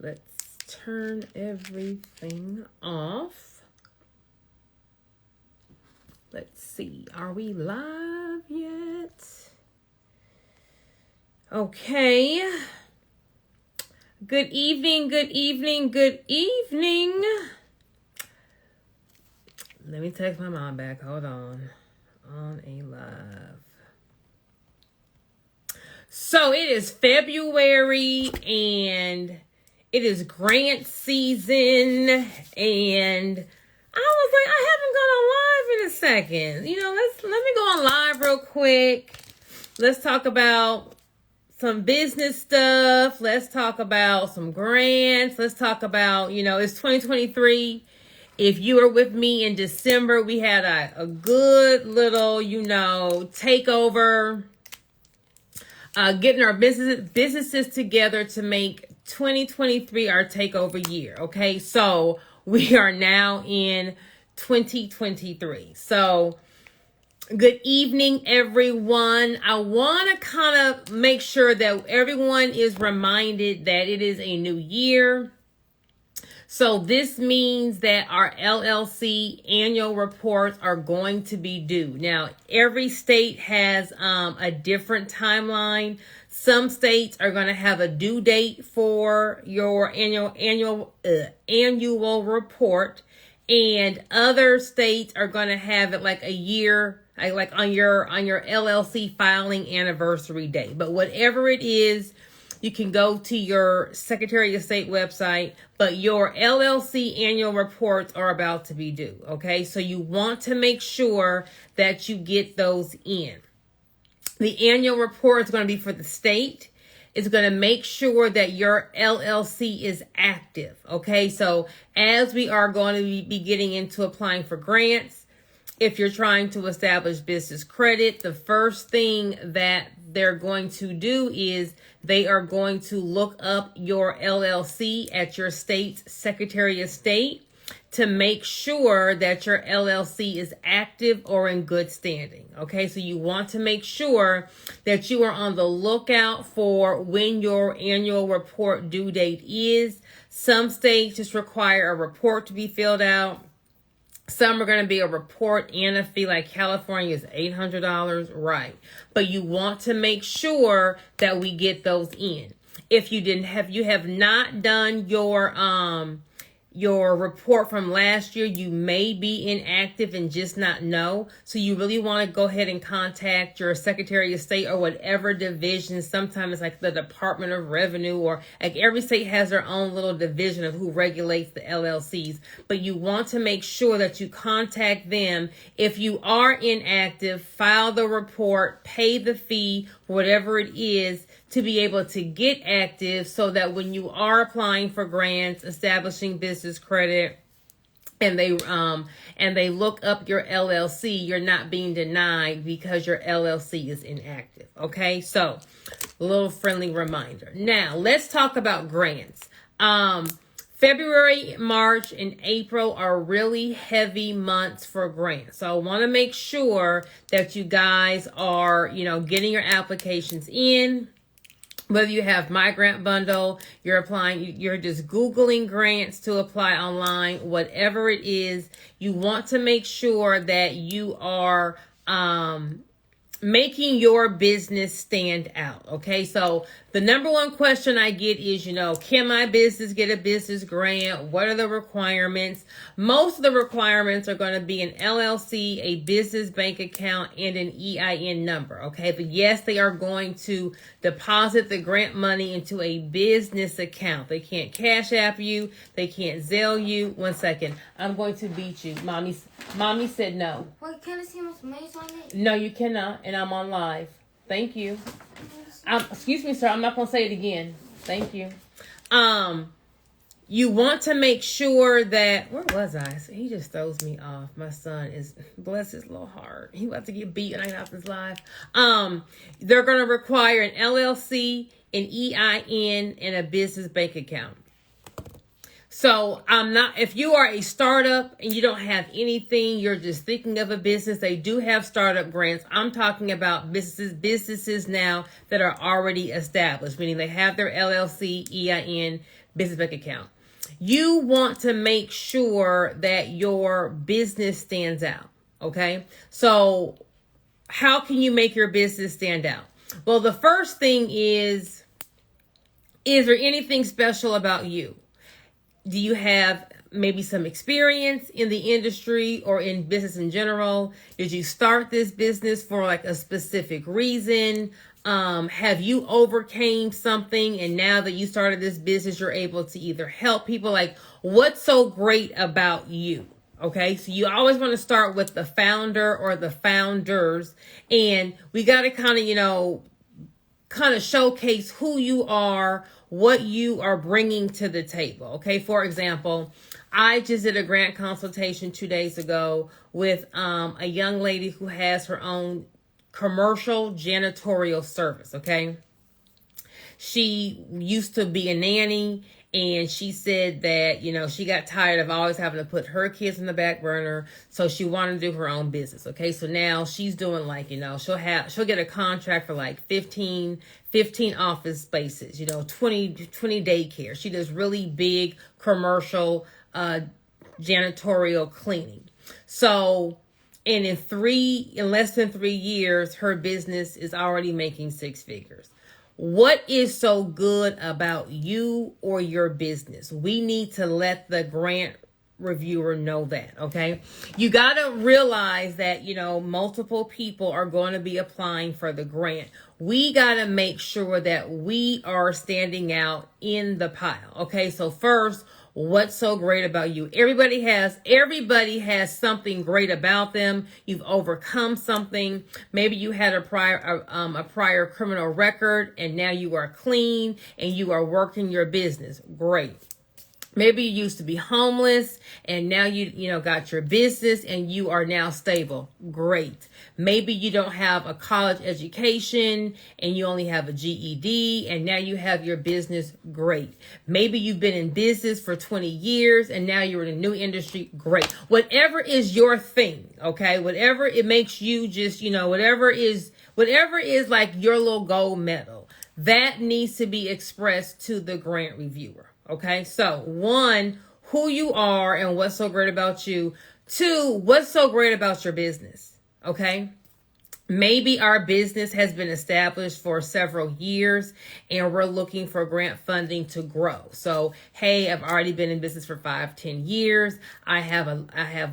let's turn everything off. Let's see, are we live yet? Okay. Good evening, good evening, good evening. Let me text my mom back. Hold on. On a live. So it is February and it is grant season, and I was like, I haven't gone on live in a second. You know, let me go on live real quick. Let's talk about some business stuff. Let's talk about some grants. Let's talk about, it's 2023. If you were with me in December, we had a good little, takeover. Getting our businesses together to make 2023 our takeover year. Okay, so we are now in 2023. So good evening, everyone. I want to kind of make sure that everyone is reminded that it is a new year. So this means that our LLC annual reports are going to be due. Now, every state has a different timeline. Some states are going to have a due date for your annual report, and other states are going to have it like a year, like on your LLC filing anniversary date. But whatever it is, you can go to your Secretary of State website, but your LLC annual reports are about to be due, okay? So you want to make sure that you get those in. The annual report is going to be for the state. It's going to make sure that your LLC is active, okay? So as we are going to be getting into applying for grants, if you're trying to establish business credit, the first thing that they're going to do is they are going to look up your LLC at your state's Secretary of State to make sure that your LLC is active or in good standing. Okay, so you want to make sure that you are on the lookout for when your annual report due date is. Some states just require a report to be filled out. Some are going to be a report and a fee, like California is $800, right? But you want to make sure that we get those in. If you have not done your report from last year, you may be inactive and just not know. So you really want to go ahead and contact your Secretary of State or whatever division. Sometimes it's like the Department of Revenue, or like every state has their own little division of who regulates the LLCs. But you want to make sure that you contact them. If you are inactive, file the report, pay the fee, whatever it is, to be able to get active, so that when you are applying for grants, establishing business credit, and they look up your LLC, you're not being denied because your LLC is inactive. Okay, so a little friendly reminder. Now let's talk about grants. February, March, and April are really heavy months for grants. So I want to make sure that you guys are, getting your applications in. Whether you have My Grant Bundle, you're applying, you're just Googling grants to apply online, whatever it is, you want to make sure that you are making your business stand out. Okay, so the number one question I get is, can my business get a business grant? What are the requirements? Most of the requirements are going to be an LLC, a business bank account, and an EIN number. Okay, but yes, they are going to deposit the grant money into a business account. They can't Cash App you. They can't Zelle you. 1 second. I'm going to beat you. Mommy said no. Wait, can I see my maze on it? No, you cannot, and I'm on live. Thank you. Excuse me, sir. I'm not going to say it again. Thank you. You want to make sure that, where was I? He just throws me off. My son is, bless his little heart. He about to get beat and I got off this live. They're going to require an LLC, an EIN, and a business bank account. So if you are a startup and you don't have anything, you're just thinking of a business, they do have startup grants. I'm talking about businesses now that are already established, meaning they have their LLC, EIN, business bank account. You want to make sure that your business stands out. Okay. So how can you make your business stand out? Well, the first thing is there anything special about you? Do you have maybe some experience in the industry or in business in general? Did you start this business for like a specific reason? Have you overcame something and now that you started this business, you're able to either help people? Like, what's so great about you? Okay, so you always want to start with the founder or the founders, and we got to kind of showcase who you are, what you are bringing to the table. Okay, for example, I just did a grant consultation 2 days ago with a young lady who has her own commercial janitorial service. Okay, she used to be a nanny, and she said that, she got tired of always having to put her kids in the back burner. So she wanted to do her own business. Okay. So now she's doing like, she'll get a contract for like 15 office spaces, 20 daycare. She does really big commercial, janitorial cleaning. So, and in less than 3 years, her business is already making 6 figures. What is so good about you or your business? We need to let the grant reviewer know that, okay? You got to realize that, multiple people are going to be applying for the grant. We got to make sure that we are standing out in the pile, okay? So first, what's so great about you? Everybody has something great about them. You've overcome something. Maybe you had a prior criminal record and now you are clean and you are working your business. Great. Maybe you used to be homeless and now you got your business and you are now stable. Great. Maybe you don't have a college education and you only have a GED and now you have your business. Great. Maybe you've been in business for 20 years and now you're in a new industry. Great. Whatever is your thing, okay? Whatever it makes you just, whatever is like your little gold medal, that needs to be expressed to the grant reviewer. Okay, so 1, who you are and what's so great about you. 2, what's so great about your business. Okay, maybe our business has been established for several years and we're looking for grant funding to grow. So, hey, I've already been in business for 5-10 years. I have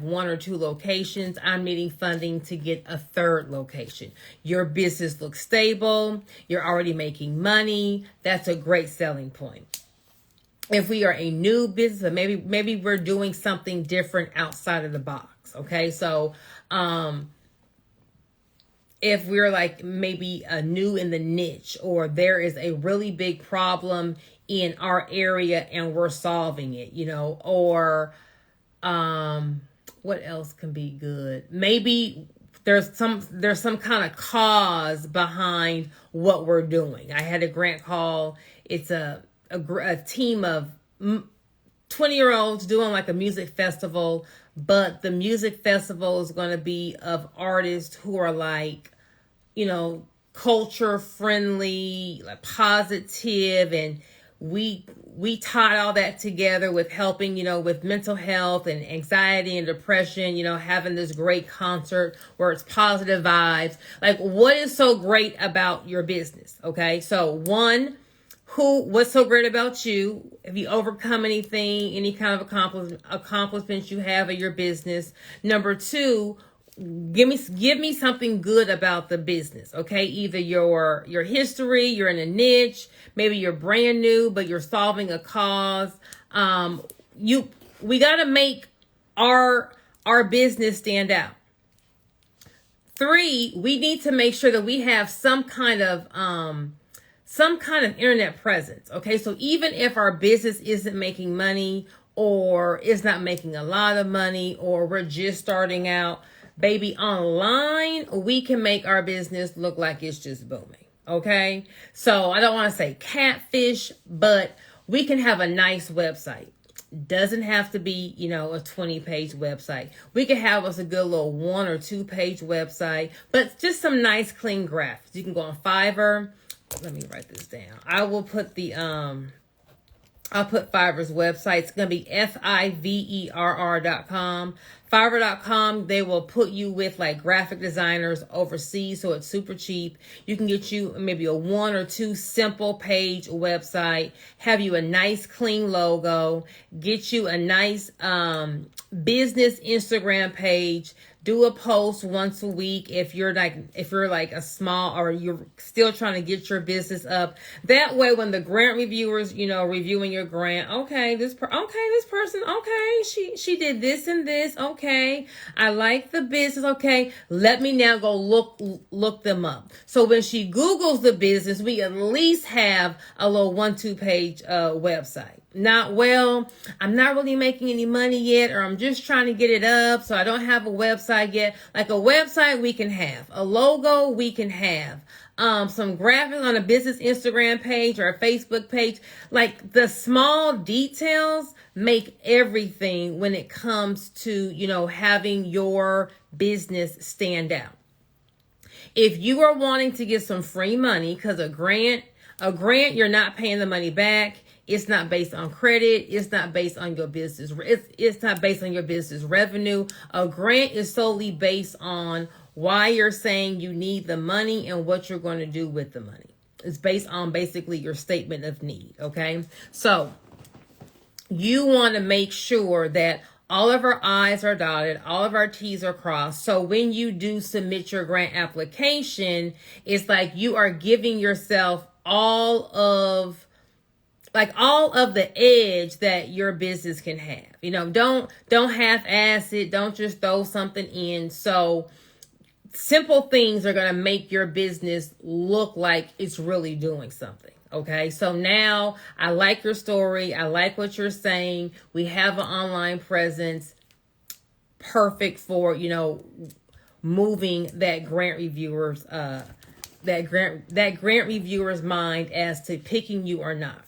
1 or 2 locations. I'm needing funding to get a 3rd location. Your business looks stable. You're already making money. That's a great selling point. If we are a new business, maybe we're doing something different outside of the box. Okay. So, if we're like maybe new in the niche, or there is a really big problem in our area and we're solving it, or, what else can be good? Maybe there's some kind of cause behind what we're doing. I had a grant call. It's a team of 20-year-olds doing like a music festival, but the music festival is going to be of artists who are like, culture friendly, like positive, and we tied all that together with helping, with mental health and anxiety and depression, having this great concert where it's positive vibes. Like, what is so great about your business? Okay. So 1, what's so great about you? Have you overcome anything, any kind of accomplishments you have in your business? Number 2, give me something good about the business. Okay. Either your history, you're in a niche, maybe you're brand new, but you're solving a cause. We got to make our business stand out. 3, we need to make sure that we have some kind of internet presence. Okay. So even if our business isn't making money or is not making a lot of money, or we're just starting out, baby, online, we can make our business look like it's just booming. Okay. So I don't want to say catfish, but we can have a nice website. Doesn't have to be, a 20-page website. We can have us a good little 1 or 2-page website, but just some nice, clean graphics. You can go on Fiverr. Let me write this down. I will put the I'll put Fiverr's website. It's going to be Fiverr.com. Fiverr.com, they will put you with like graphic designers overseas, so it's super cheap. You can get you maybe a 1 or 2 simple page website, have you a nice clean logo, get you a nice business Instagram page, do a post once a week if you're like a small, or you're still trying to get your business up. That way when the grant reviewers, reviewing your grant, okay, this person, okay, she did this and this, okay, I like the business, okay, let me now go look them up. So when she Googles the business, we at least have a little 1-2 page website. Not, well, I'm not really making any money yet, or I'm just trying to get it up, so I don't have a website yet. Like a website we can have, a logo we can have, some graphics on a business Instagram page or a Facebook page. Like the small details make everything when it comes to, having your business stand out. If you are wanting to get some free money, because a grant, you're not paying the money back. It's not based on credit. It's not based on your business. It's not based on your business revenue. A grant is solely based on why you're saying you need the money and what you're going to do with the money. It's based on basically your statement of need. Okay. So you want to make sure that all of our I's are dotted, all of our T's are crossed. So when you do submit your grant application, it's like you are giving yourself all of the edge that your business can have. Don't half-ass it. Don't just throw something in. So simple things are going to make your business look like it's really doing something. Okay. So now I like your story. I like what you're saying. We have an online presence. Perfect for, moving that grant reviewer's, that grant reviewer's mind as to picking you or not.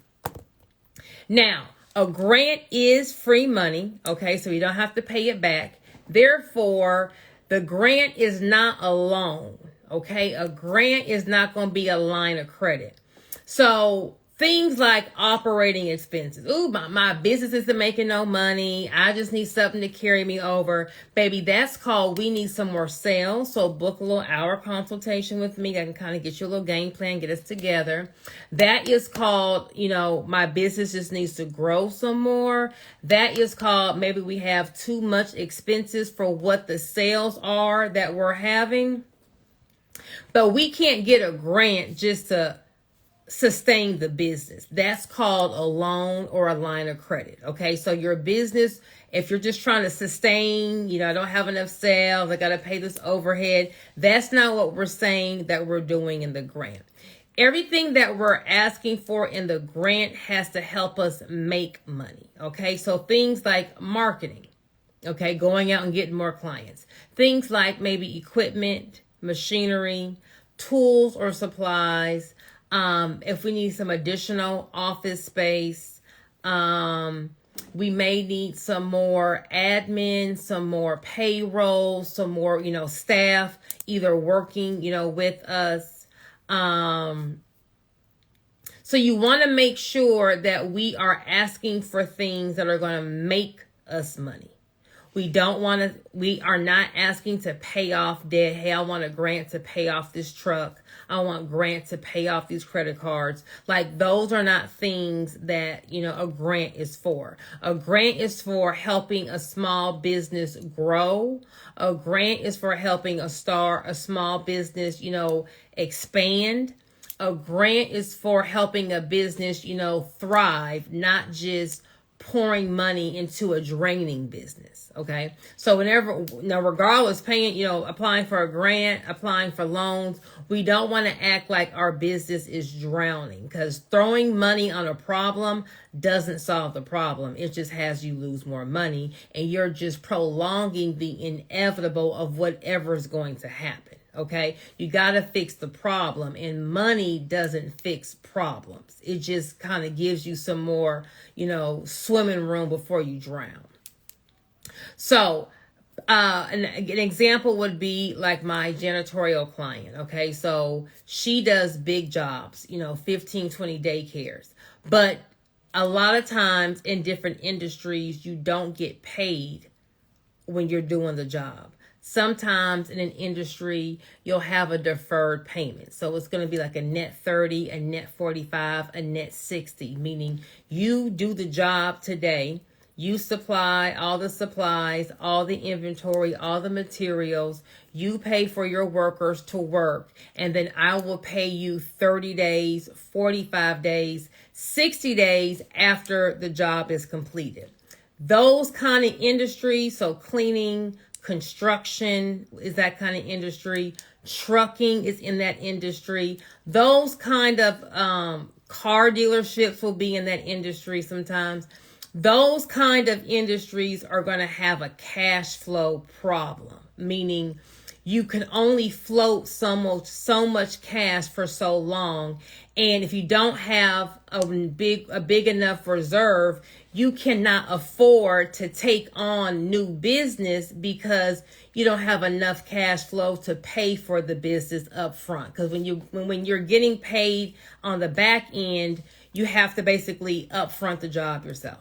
Now, a grant is free money, okay? So you don't have to pay it back. Therefore, the grant is not a loan, okay? A grant is not going to be a line of credit. So things like operating expenses. Ooh, my business isn't making no money. I just need something to carry me over. Baby, that's called, we need some more sales. So book a little hour consultation with me. I can kind of get you a little game plan, get us together. That is called, my business just needs to grow some more. That is called, maybe we have too much expenses for what the sales are that we're having. But we can't get a grant just to sustain the business. That's called a loan or a line of credit. Okay. So your business, if you're just trying to sustain, I don't have enough sales, I got to pay this overhead. That's not what we're saying that we're doing in the grant. Everything that we're asking for in the grant has to help us make money. Okay. So things like marketing, okay, going out and getting more clients, things like maybe equipment, machinery, tools or supplies. If we need some additional office space, we may need some more admin, some more payroll, some more, staff either working, with us. So you want to make sure that we are asking for things that are going to make us money. We are not asking to pay off debt. Hey, I want a grant to pay off this truck. I want grant to pay off these credit cards. Like those are not things that, a grant is for. A grant is for helping a small business grow. A grant is for helping a small business, expand. A grant is for helping a business, thrive, not just pouring money into a draining business. Okay. So regardless, paying, applying for a grant, applying for loans, we don't want to act like our business is drowning, because throwing money on a problem doesn't solve the problem. It just has you lose more money, and you're just prolonging the inevitable of whatever is going to happen. Okay. You got to fix the problem, and money doesn't fix problems. It just kind of gives you some more, swimming room before you drown. So, an example would be like my janitorial client. Okay. So she does big jobs, 15, 20 daycares, but a lot of times in different industries, you don't get paid when you're doing the job. Sometimes in an industry, you'll have a deferred payment. So it's going to be like a net 30, a net 45, a net 60, meaning you do the job today. You supply all the supplies, all the inventory, all the materials. You pay for your workers to work. And then I will pay you 30 days, 45 days, 60 days after the job is completed. Those kind of industries, so cleaning, construction is that kind of industry. Trucking is in that industry. Those kind of car dealerships will be in that industry sometimes. Those kind of industries are going to have a cash flow problem, meaning you can only float so much cash for so long. And if you don't have a big enough reserve, you cannot afford to take on new business because you don't have enough cash flow to pay for the business up front. Because when you're getting paid on the back end, you have to basically upfront the job yourself.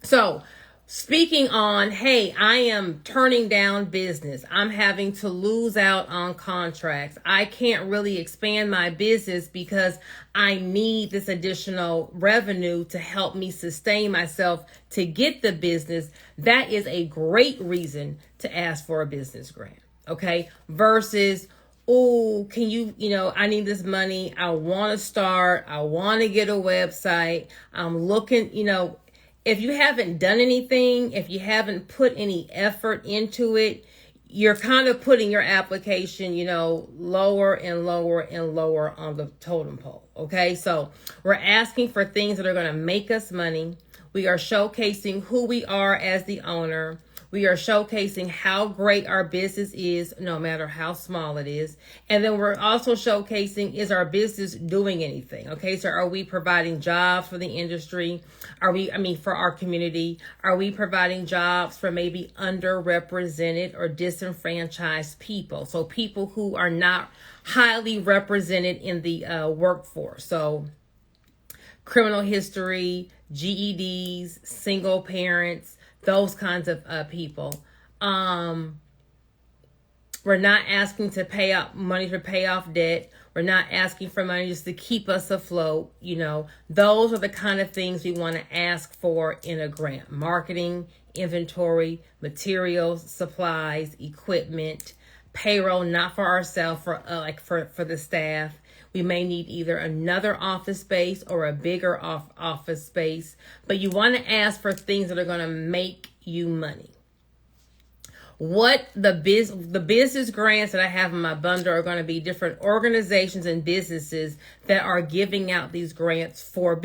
So speaking on, hey, I am turning down business. I'm having to lose out on contracts. I can't really expand my business because I need this additional revenue to help me sustain myself to get the business. That is a great reason to ask for a business grant, okay? Versus, oh, can you, I need this money. I want to start. I want to get a website. I'm looking, if you haven't done anything, if you haven't put any effort into it, you're kind of putting your application, lower and lower and lower on the totem pole. Okay, so we're asking for things that are going to make us money. We are showcasing who we are as the owner. We are showcasing how great our business is, no matter how small it is. And then we're also showcasing, is our business doing anything? Okay, so are we providing jobs for the industry? For our community? Are we providing jobs for maybe underrepresented or disenfranchised people? So people who are not highly represented in the workforce. So criminal history, GEDs, single parents, those kinds of people. We're not asking to pay out money to pay off debt. We're not asking for money just to keep us afloat. Those are the kind of things we want to ask for in a grant. Marketing, inventory, materials, supplies, equipment, payroll, not for ourselves, for the staff. We may need either another office space or a bigger office space, but you want to ask for things that are going to make you money. What the business grants that I have in my bundle are going to be different organizations and businesses that are giving out these grants for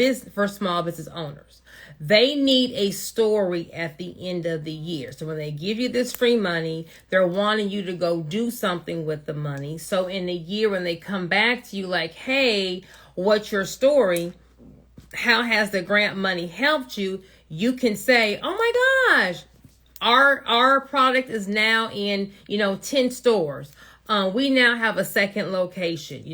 small business owners. They need a story at the end of the year. So when they give you this free money, they're wanting you to go do something with the money. So in the year when they come back to you like, hey, what's your story? How has the grant money helped you? You can say, oh my gosh, our product is now in, 10 stores. We now have a second location.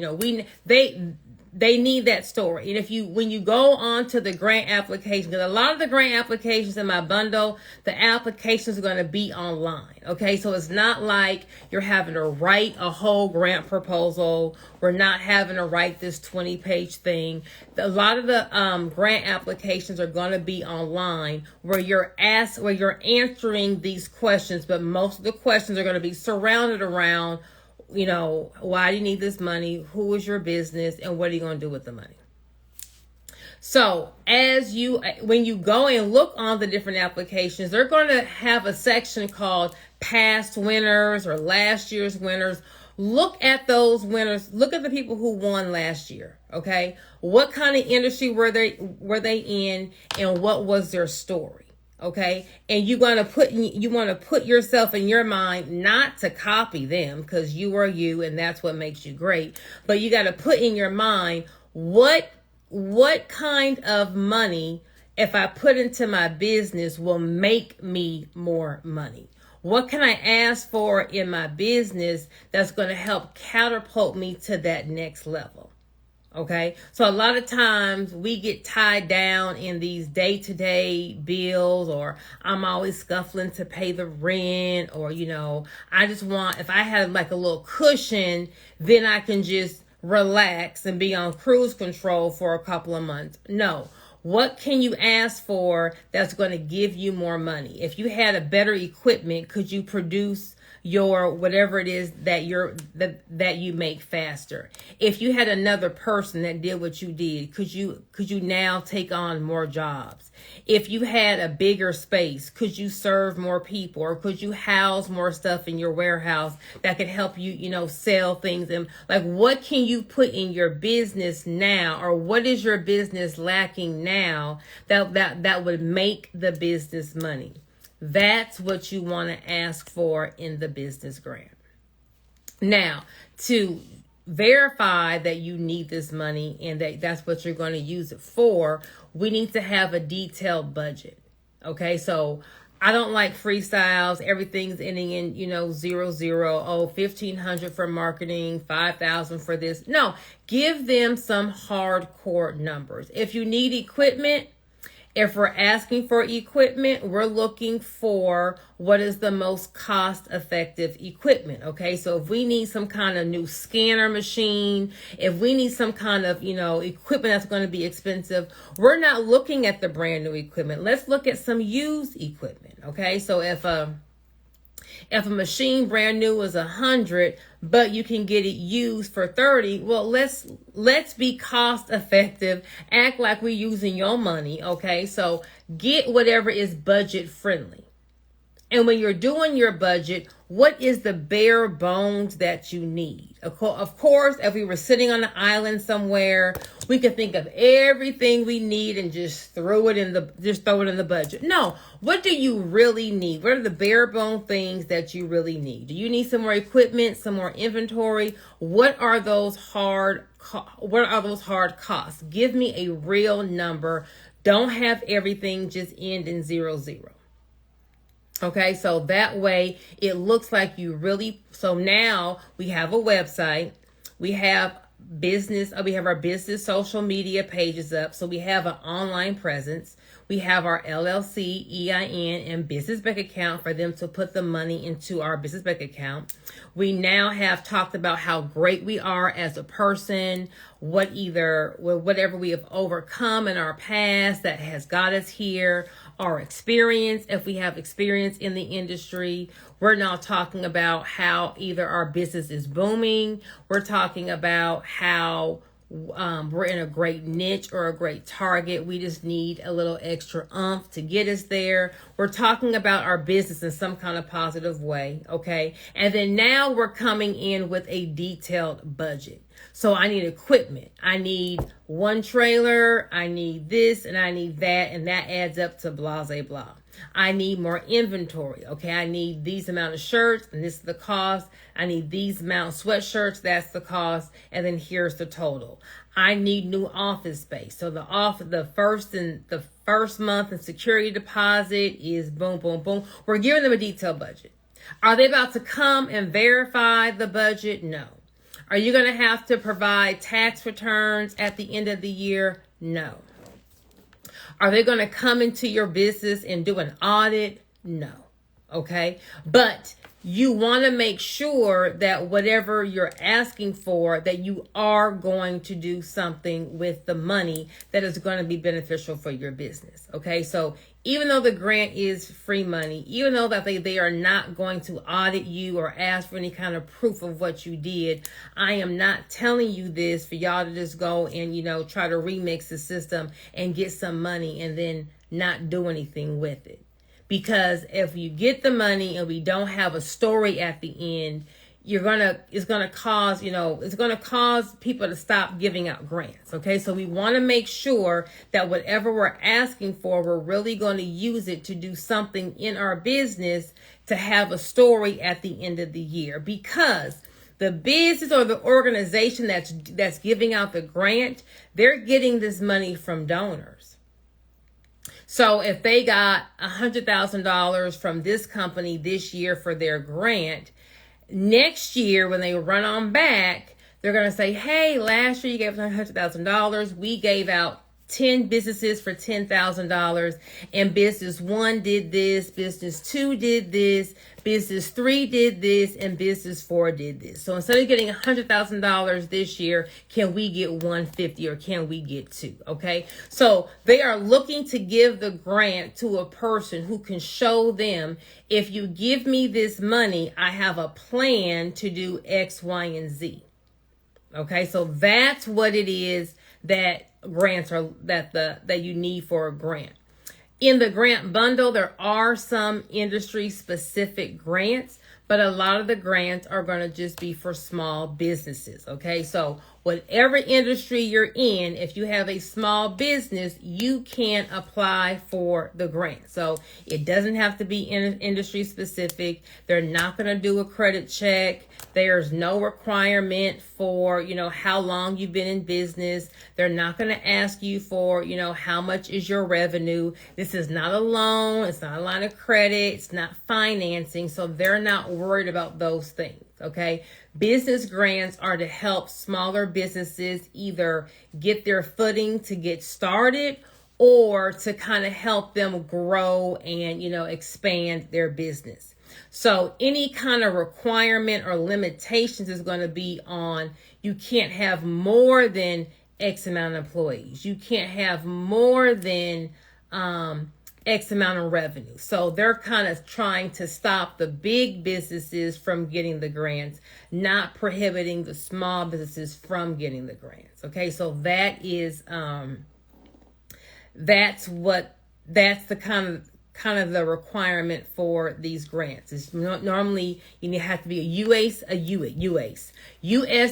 They need that story. And when you go on to the grant application, because a lot of the grant applications in my bundle, the applications are going to be online. Okay, so it's not like you're having to write a whole grant proposal. We're not having to write this 20-page thing. A lot of the grant applications are going to be online where you're answering these questions, but most of the questions are going to be surrounded around, why do you need this money? Who is your business? And what are you going to do with the money? So when you go and look on the different applications, they're going to have a section called past winners or last year's winners. Look at those winners. Look at the people who won last year. Okay. What kind of industry were they in, and what was their story? Okay. And you want to put yourself in your mind, not to copy them, because you are you and that's what makes you great. But you got to put in your mind, what kind of money, if I put into my business, will make me more money? What can I ask for in my business that's going to help catapult me to that next level? Okay, so a lot of times we get tied down in these day-to-day bills, or I'm always scuffling to pay the rent, or I just want, if I had like a little cushion, then I can just relax and be on cruise control for a couple of months. No. What can you ask for that's going to give you more money? If you had a better equipment, could you produce your whatever it is that you make faster? If you had another person that did what you did, could you now take on more jobs? If you had a bigger space, could you serve more people, or could you house more stuff in your warehouse that could help you sell things? And like, what can you put in your business now, or what is your business lacking now that would make the business money? That's what you want to ask for in the business grant. Now, to verify that you need this money and that's what you're going to use it for, we need to have a detailed budget. Okay, so I don't like freestyles. Everything's ending in 00. Oh, 1,500 for marketing, 5,000 for this. No, give them some hardcore numbers. If you need equipment, if we're asking for equipment, we're looking for what is the most cost-effective equipment, okay? So if we need some kind of new scanner machine, if we need some kind of, equipment that's going to be expensive, we're not looking at the brand new equipment. Let's look at some used equipment, okay? So if a machine brand new is 100, but you can get it used for 30, well, let's be cost effective. Act like we're using your money, okay? So get whatever is budget friendly. And when you're doing your budget, what is the bare bones that you need? Of course, if we were sitting on an island somewhere, we could think of everything we need and just throw it in the budget. No, what do you really need? What are the bare bone things that you really need? Do you need some more equipment, some more inventory? What are those hard costs? Give me a real number. Don't have everything just end in 00. Okay, so that way it looks like you really, so now we have a website, we have our business social media pages up, so we have an online presence, we have our LLC, EIN, and business bank account for them to put the money into our business bank account. We now have talked about how great we are as a person, whatever we have overcome in our past that has got us here, our experience, if we have experience in the industry. We're now talking about how either our business is booming, we're talking about how we're in a great niche or a great target. We just need a little extra oomph to get us there. We're talking about our business in some kind of positive way, okay? And then now we're coming in with a detailed budget. So I need equipment. I need one trailer. I need this and I need that. And that adds up to blah, blah, blah. I need more inventory. Okay, I need these amount of shirts and this is the cost. I need these amount of sweatshirts, that's the cost, and then here's the total. I need new office space. So the first month and security deposit is boom, boom, boom. We're giving them a detailed budget. Are they about to come and verify the budget? No. Are you going to have to provide tax returns at the end of the year? No. Are they going to come into your business and do an audit? No. Okay. But you want to make sure that whatever you're asking for, that you are going to do something with the money that is going to be beneficial for your business. Okay. So even though the grant is free money, even though that they are not going to audit you or ask for any kind of proof of what you did, I am not telling you this for y'all to just go and, try to remix the system and get some money and then not do anything with it. Because if you get the money and we don't have a story at the end, it's gonna cause people to stop giving out grants. Okay, so we want to make sure that whatever we're asking for, we're really going to use it to do something in our business to have a story at the end of the year. Because the business or the organization that's giving out the grant, they're getting this money from donors. So if they got $100,000 from this company this year for their grant, next year when they run on back, They're going to say, hey, last year you gave us $100,000. We gave out 10 businesses for $10,000, and business 1 did this, business 2 did this, business 3 did this, and business 4 did this. So instead of getting $100,000 this year, can we get 150 or can we get 2? Okay. So they are looking to give the grant to a person who can show them, if you give me this money, I have a plan to do X, Y, and Z. Okay. So that's what it is that grants are that you need for a grant. In the grant bundle, there are some industry specific grants, but a lot of the grants are going to just be for small businesses. Okay, so whatever industry you're in, if you have a small business, you can apply for the grant. So it doesn't have to be industry specific. They're not going to do a credit check. There's no requirement for, how long you've been in business. They're not going to ask you for, how much is your revenue. This is not a loan. It's not a line of credit. It's not financing. So they're not worried about those things. Okay. Business grants are to help smaller businesses either get their footing to get started or to kind of help them grow and, expand their business. So any kind of requirement or limitations is going to be on, you can't have more than X amount of employees. You can't have more than X amount of revenue. So they're kind of trying to stop the big businesses from getting the grants, not prohibiting the small businesses from getting the grants. Okay, so that is that's the kind of the requirement for these grants. It's normally you have to be U.S.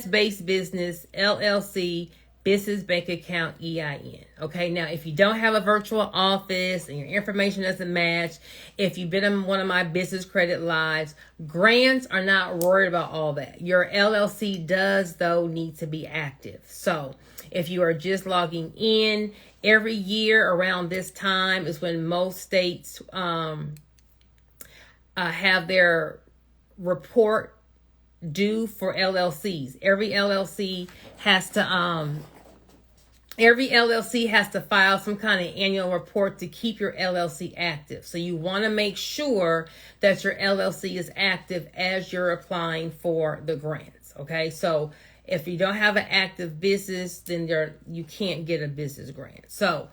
based business, LLC, business bank account, EIN. Okay, now if you don't have a virtual office and your information doesn't match, if you've been on one of my business credit lives, grants are not worried about all that. Your LLC does, though, need to be active. So if you are just logging in, every year around this time is when most states have their report due for LLCs. Every LLC has to file some kind of annual report to keep your LLC active. So you want to make sure that your LLC is active as you're applying for the grants. Okay, so if you don't have an active business, then you can't get a business grant. So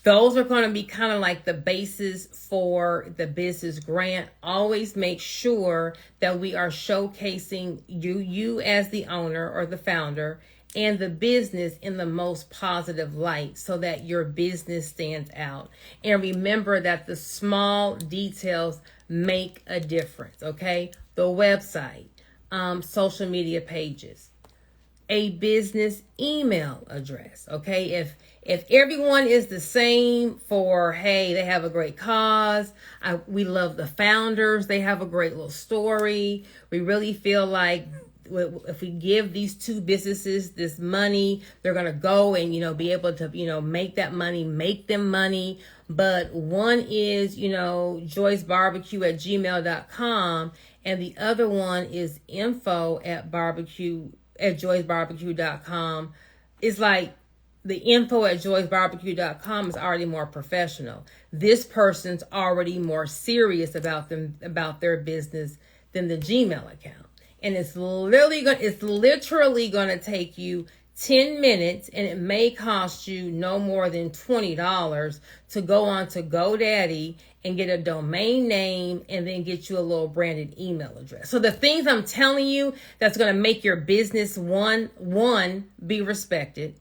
those are going to be kind of like the basis for the business grant. Always make sure that we are showcasing you as the owner or the founder and the business in the most positive light so that your business stands out. And remember that the small details make a difference, okay? The website, social media pages, a business email address, okay? If everyone is the same for, hey, they have a great cause, we love the founders, they have a great little story, we really feel like if we give these two businesses this money, they're going to go and, be able to, make that money, make them money. But one is, joycebarbecue@gmail.com. And the other one is info@joycebarbecue.com. It's like the info@joycebarbecue.com is already more professional. This person's already more serious about their business than the Gmail account. And it's literally going to take you 10 minutes, and it may cost you no more than $20 to go on to GoDaddy and get a domain name and then get you a little branded email address. So the things I'm telling you that's going to make your business, one, be respected,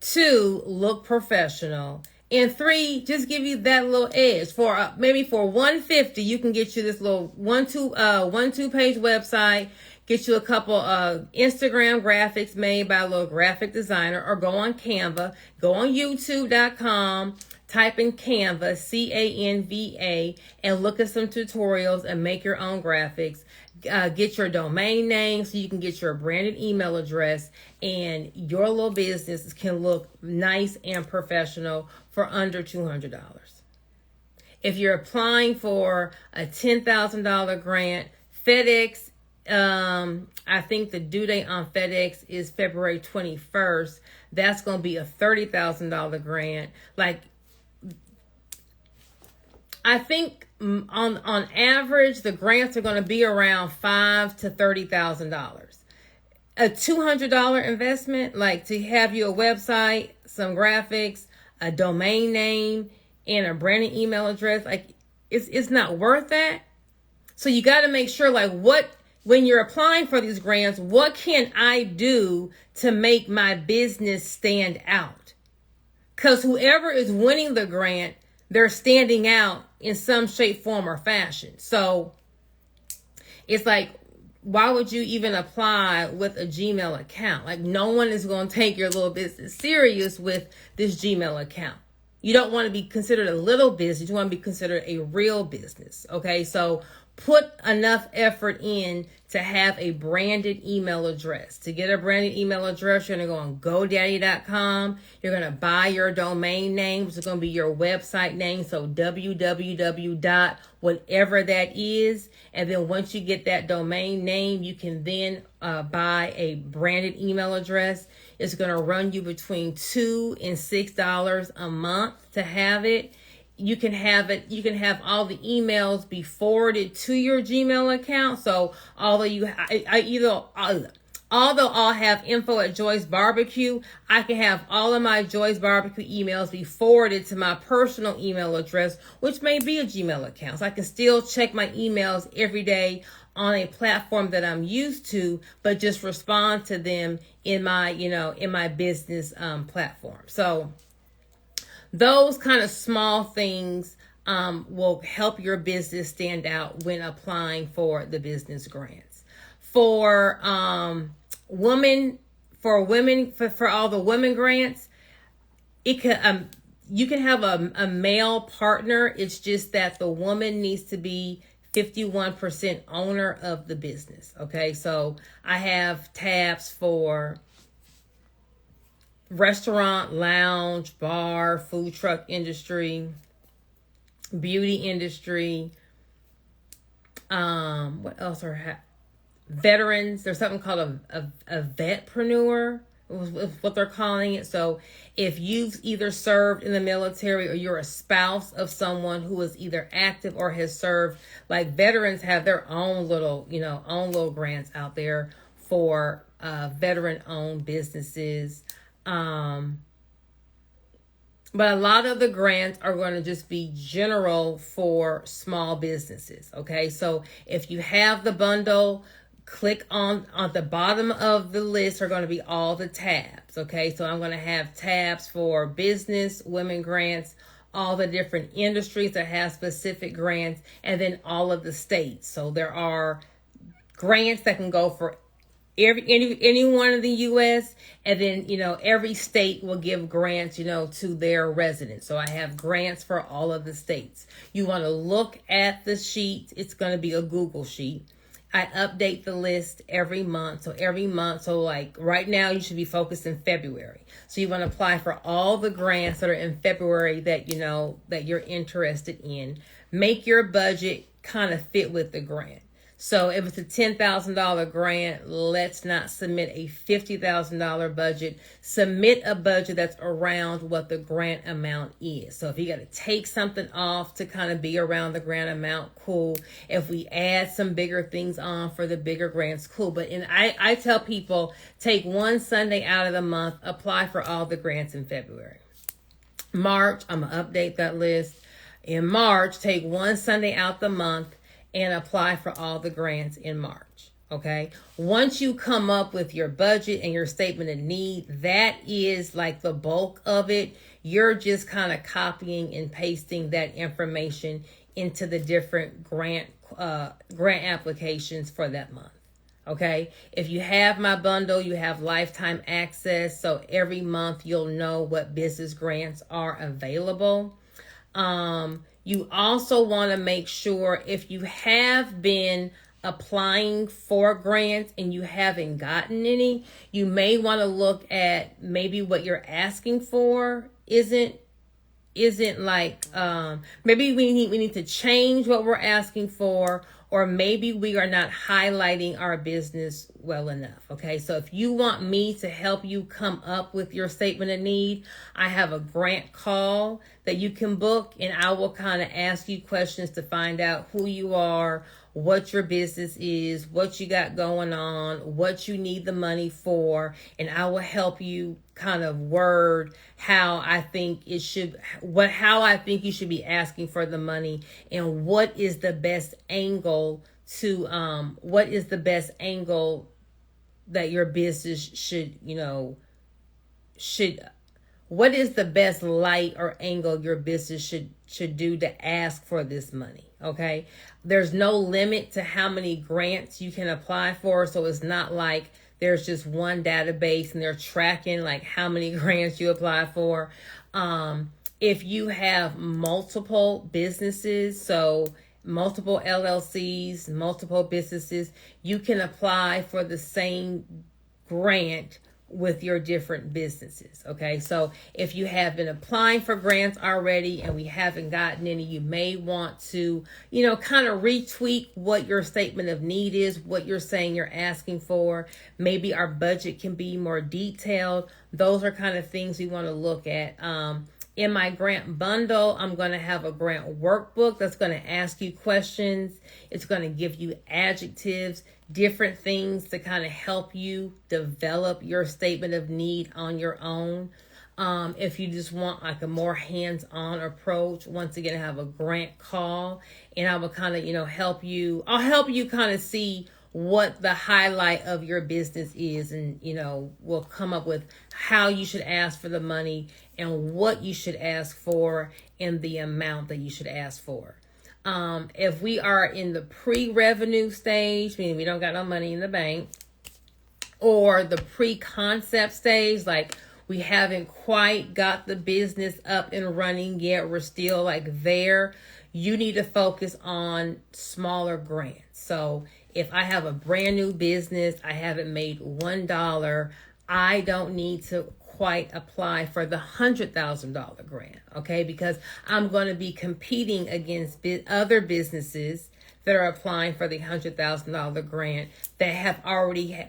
2, look professional, and 3, just give you that little edge. For maybe for $150, you can get you this little one two page website, get you a couple of Instagram graphics made by a little graphic designer, or go on Canva, go on youtube.com, type in Canva, Canva, and look at some tutorials and make your own graphics. Get your domain name so you can get your branded email address, and your little business can look nice and professional for under $200. If you're applying for a $10,000 grant, FedEx I think the due date on FedEx is February 21st. That's going to be a $30,000 grant. Like, I think on average, the grants are going to be around $5,000 to $30,000. A $200 investment, like to have you a website, some graphics, a domain name, and a branded email address, like it's not worth that. So you got to make sure, like, when you're applying for these grants, what can I do to make my business stand out? Because whoever is winning the grant, they're standing out in some shape, form, or fashion. So it's like, why would you even apply with a Gmail account? Like, no one is going to take your little business serious with this Gmail account. You don't want to be considered a little business. You want to be considered a real business. Okay, so put enough effort in to have a branded email address. To get a branded email address, you're going to go on GoDaddy.com. You're going to buy your domain name, which is going to be your website name. So www. whatever that is. And then once you get that domain name, you can then buy a branded email address. It's going to run you between $2 and $6 a month to have it. You can have all the emails be forwarded to your Gmail account. So although I'll have info at Joy's Barbecue, I can have all of my Joy's Barbecue emails be forwarded to my personal email address, which may be a Gmail account. So I can still check my emails every day on a platform that I'm used to, but just respond to them in my business platform. So those kind of small things will help your business stand out when applying for the business grants. For women, for all the women grants, it can you can have a male partner. It's just that the woman needs to be 51% owner of the business. Okay, so I have tabs for restaurant, lounge, bar, food truck industry, beauty industry. What else are veterans? There's something called a vetpreneur, is what they're calling it. So if you've either served in the military or you're a spouse of someone who is either active or has served, like veterans have their own little grants out there for veteran-owned businesses. But a lot of the grants are going to just be general for small businesses. Okay, so if you have the bundle, click on the bottom of the list are going to be all the tabs. Okay, so I'm going to have tabs for business, women grants, all the different industries that have specific grants, and then all of the states. So there are grants that can go for anyone in the U.S. and then, every state will give grants, to their residents. So I have grants for all of the states. You want to look at the sheet. It's going to be a Google sheet. I update the list every month. So like right now, you should be focused in February. So you want to apply for all the grants that are in February that, that you're interested in. Make your budget kind of fit with the grant. So if it's a $10,000 grant, let's not submit a $50,000 budget. Submit a budget that's around what the grant amount is. So if you got to take something off to kind of be around the grant amount, cool. If we add some bigger things on for the bigger grants, cool. But I tell people, take one Sunday out of the month, apply for all the grants in February. March, I'm going to update that list. In March, take one Sunday out the month and apply for all the grants in March. Okay. Once you come up with your budget and your statement of need, that is like the bulk of it. You're just kind of copying and pasting that information into the different grant applications for that month. Okay. If you have my bundle, you have lifetime access. So every month you'll know what business grants are available. You also want to make sure if you have been applying for grants and you haven't gotten any, you may want to look at maybe what you're asking for isn't like maybe we need to change what we're asking for, or maybe we are not highlighting our business well enough. Okay, so if you want me to help you come up with your statement of need, I have a grant call that you can book, and I will kind of ask you questions to find out who you are, what your business is, what you got going on, what you need the money for, and I will help you kind of word how I think you should be asking for the money, and what is the best angle that your business what is the best light or angle your business should do to ask for this money. Okay, there's no limit to how many grants you can apply for, so it's not like there's just one database and they're tracking like how many grants you apply for. If you have multiple businesses, so multiple LLCs, multiple businesses, you can apply for the same grant with your different businesses. Okay, so if you have been applying for grants already and we haven't gotten any, you may want to, kind of retweak what your statement of need is, what you're saying you're asking for. Maybe our budget can be more detailed. Those are kind of things we want to look at. In my grant bundle, I'm going to have a grant workbook that's going to ask you questions. It's going to give you adjectives, different things to kind of help you develop your statement of need on your own. If you just want like a more hands-on approach, once again, I have a grant call, and I will kind of, help you kind of see what the highlight of your business is, and we'll come up with how you should ask for the money and what you should ask for and the amount that you should ask for. If we are in the pre-revenue stage, meaning we don't got no money in the bank, or the pre-concept stage, like we haven't quite got the business up and running yet, we're still like there, you need to focus on smaller grants. So if I have a brand new business, I haven't made $1, I don't need to quite apply for the $100,000 grant, okay? Because I'm going to be competing against other businesses that are applying for the $100,000 grant that have already,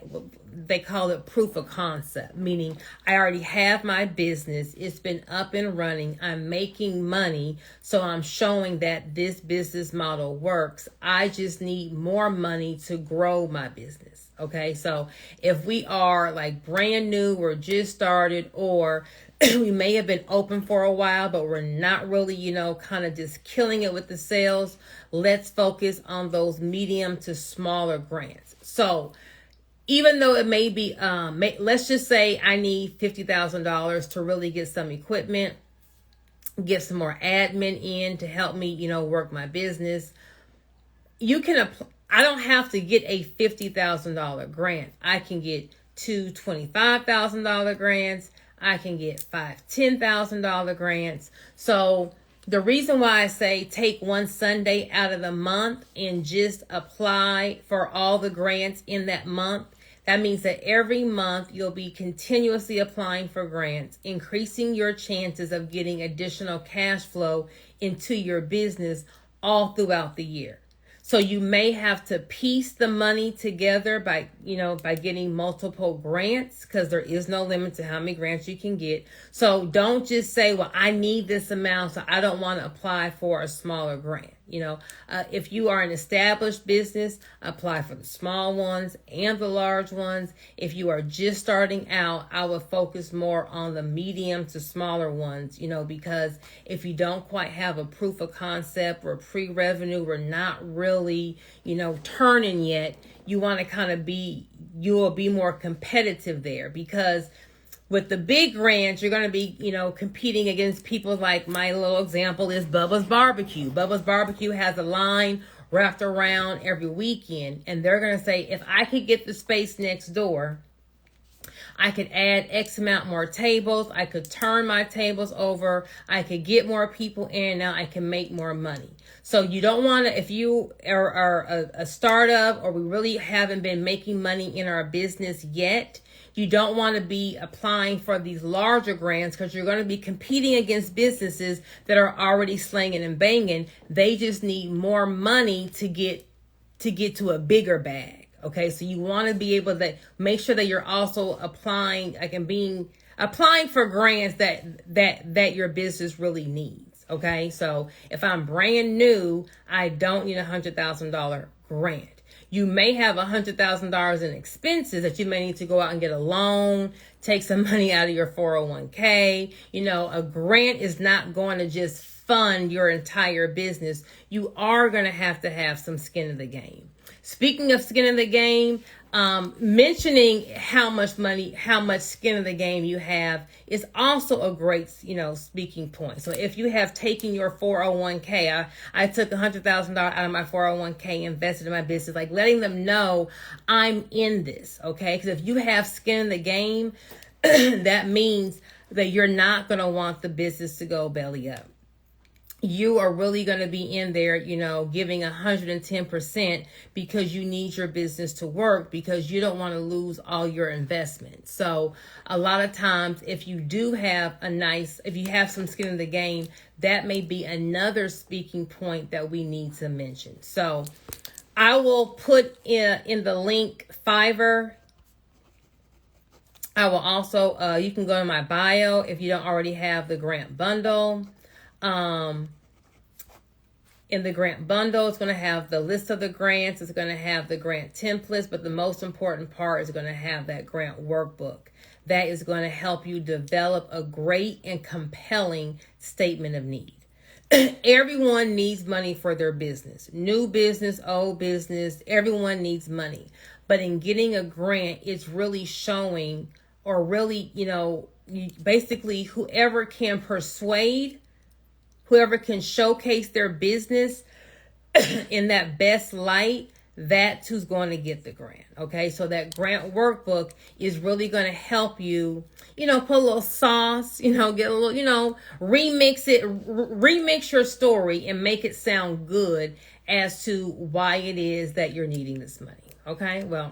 they call it proof of concept, meaning I already have my business, it's been up and running, I'm making money, so I'm showing that this business model works. I just need more money to grow my business. Okay, so if we are like brand new, we're just started, or we may have been open for a while, but we're not really, kind of just killing it with the sales, let's focus on those medium to smaller grants. So even though it may be, let's just say I need $50,000 to really get some equipment, get some more admin in to help me, work my business. You can apply. I don't have to get a $50,000 grant. I can get two $25,000 grants. I can get five $10,000 grants. So the reason why I say take one Sunday out of the month and just apply for all the grants in that month, that means that every month you'll be continuously applying for grants, increasing your chances of getting additional cash flow into your business all throughout the year. So you may have to piece the money together by getting multiple grants, because there is no limit to how many grants you can get. So don't just say, well, I need this amount, so I don't want to apply for a smaller grant. If you are an established business, apply for the small ones and the large ones. If you are just starting out, I would focus more on the medium to smaller ones, because if you don't quite have a proof of concept or pre-revenue, we're not really, turning yet, you want to kind of you will be more competitive there, because with the big grants, you're going to be, competing against people like, my little example is Bubba's Barbecue. Bubba's Barbecue has a line wrapped around every weekend, and they're going to say, if I could get the space next door, I could add X amount more tables, I could turn my tables over, I could get more people in, now I can make more money. So you don't want to, if you are a startup, or we really haven't been making money in our business yet, you don't want to be applying for these larger grants, because you're going to be competing against businesses that are already slanging and banging. They just need more money to get to get to a bigger bag. Okay, so you want to be able to make sure that you're also applying, applying for grants that your business really needs. Okay, so if I'm brand new, I don't need $100,000 grant. You may have $100,000 in expenses that you may need to go out and get a loan, take some money out of your 401k. You know, a grant is not going to just fund your entire business. You are going to have some skin in the game. Speaking of skin in the game, mentioning how much skin in the game you have is also a great, speaking point. So if you have taken your 401k, I took $100,000 out of my 401k, invested in my business, like letting them know I'm in this, okay? Because if you have skin in the game, that means that you're not going to want the business to go belly up. You are really going to be in there, giving 110% because you need your business to work, because you don't want to lose all your investments. So a lot of times, if you have some skin in the game, that may be another speaking point that we need to mention. So I will put in the link Fiverr. I will also, you can go to my bio if you don't already have the grant bundle. In the grant bundle, it's going to have the list of the grants. It's going to have the grant templates, but the most important part is going to have that grant workbook. That is going to help you develop a great and compelling statement of need. Everyone needs money for their business. New business, old business, everyone needs money. But in getting a grant, it's really showing, or really, basically whoever can persuade, whoever can showcase their business in that best light, that's who's going to get the grant. Okay, so that grant workbook is really going to help you, put a little sauce, get a little, remix your story and make it sound good as to why it is that you're needing this money. Okay, well,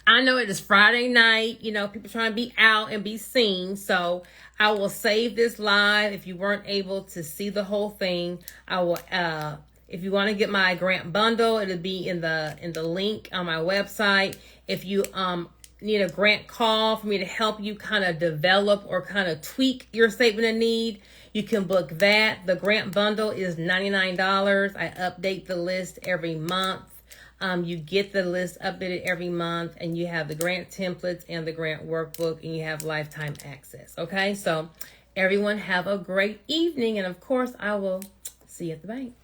I know it is Friday night, people trying to be out and be seen. So I will save this live. If you weren't able to see the whole thing, I will, if you want to get my grant bundle, it'll be in the link on my website. If you, need a grant call for me to help you kind of develop or kind of tweak your statement of need, you can book that. The grant bundle is $99. I update the list every month. You get the list updated every month, and you have the grant templates and the grant workbook, and you have lifetime access. Okay, so everyone have a great evening, and of course, I will see you at the bank.